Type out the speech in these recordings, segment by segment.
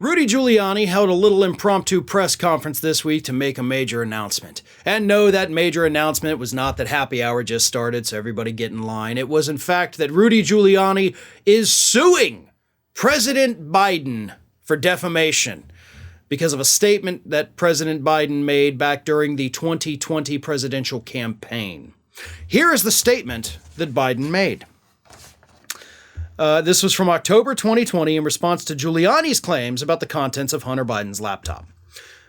Rudy Giuliani held a little impromptu press conference this week to make a major announcement. And no, that major announcement was not that happy hour just started, so everybody get in line. It was in fact that Rudy Giuliani is suing President Biden for defamation because of a statement that President Biden made back during the 2020 presidential campaign. Here is the statement that Biden made. This was from October 2020 in response to Giuliani's claims about the contents of Hunter Biden's laptop.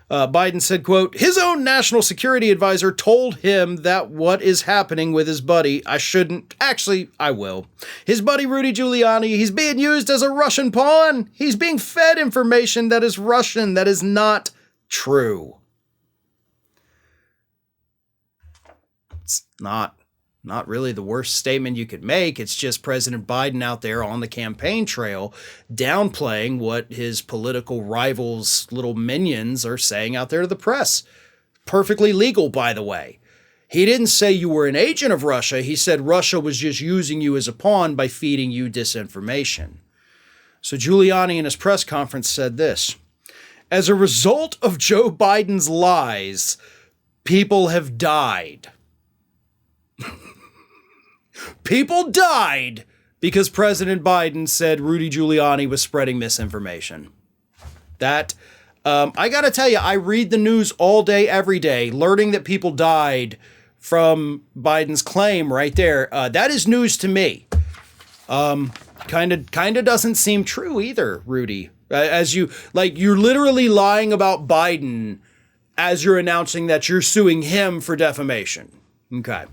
Biden said, quote, his own national security advisor told him that what is happening with his buddy, I will. His buddy Rudy Giuliani, he's being used as a Russian pawn. He's being fed information that is Russian, that is not true. It's not really the worst statement you could make. It's just President Biden out there on the campaign trail downplaying what his political rivals' little minions are saying out there to the press. Perfectly legal, by the way. He didn't say you were an agent of Russia. He said Russia was just using you as a pawn by feeding you disinformation. So Giuliani in his press conference said this: as a result of Joe Biden's lies, people have died. People died because President Biden said Rudy Giuliani was spreading misinformation. That, I gotta tell you, I read the news all day, every day, learning that people died from Biden's claim right there. That is news to me. Kind of doesn't seem true either, Rudy. You're literally lying about Biden as you're announcing that you're suing him for defamation. Okay.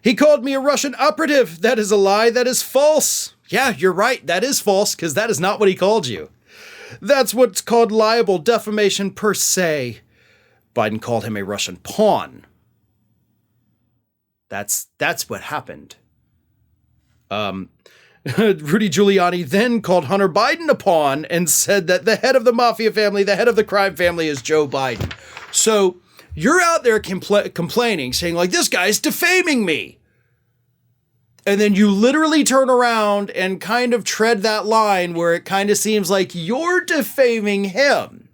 He called me a Russian operative. That is a lie. That is false. Yeah, you're right. That is false because that is not what he called you. That's what's called libel, defamation per se. Biden called him a Russian pawn. That's what happened. Rudy Giuliani then called Hunter Biden a pawn and said that the head of the mafia family, the head of the crime family is Joe Biden. So you're out there complaining, saying like, this guy's defaming me. And then you literally turn around and kind of tread that line where it kind of seems like you're defaming him.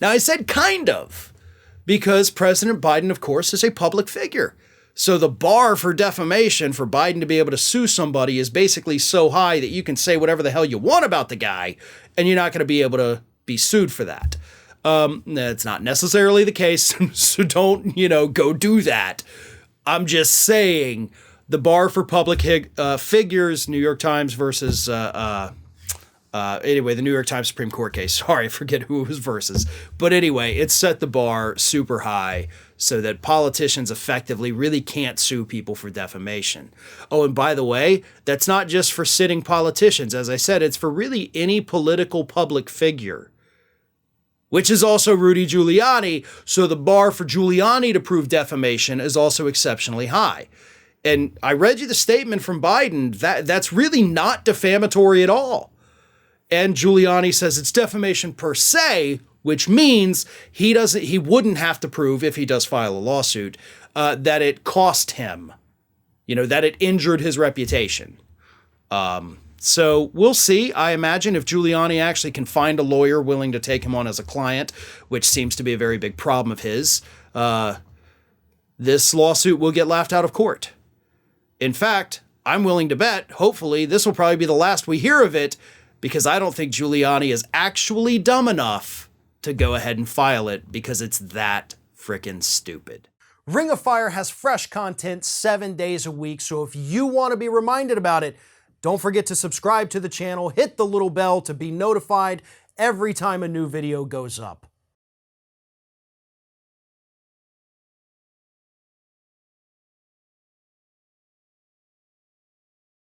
Now, I said kind of, because President Biden, of course, is a public figure. So the bar for defamation for Biden to be able to sue somebody is basically so high that you can say whatever the hell you want about the guy, and you're not going to be able to be sued for that. That's not necessarily the case, so don't, go do that. I'm just saying the bar for public figures, New York Times versus, the New York Times Supreme Court case. Sorry, I forget who it was versus. But anyway, it set the bar super high so that politicians effectively really can't sue people for defamation. Oh, and by the way, that's not just for sitting politicians. As I said, it's for really any political public figure, which is also Rudy Giuliani. So the bar for Giuliani to prove defamation is also exceptionally high. And I read you the statement from Biden. That's really not defamatory at all. And Giuliani says it's defamation per se, which means he wouldn't have to prove, if he does file a lawsuit, that it cost him, that it injured his reputation. So we'll see. I imagine if Giuliani actually can find a lawyer willing to take him on as a client, which seems to be a very big problem of his, this lawsuit will get laughed out of court. In fact, I'm willing to bet, hopefully, this will probably be the last we hear of it, because I don't think Giuliani is actually dumb enough to go ahead and file it because it's that frickin' stupid. Ring of Fire has fresh content 7 days a week, so if you want to be reminded about it, don't forget to subscribe to the channel, hit the little bell to be notified every time a new video goes up.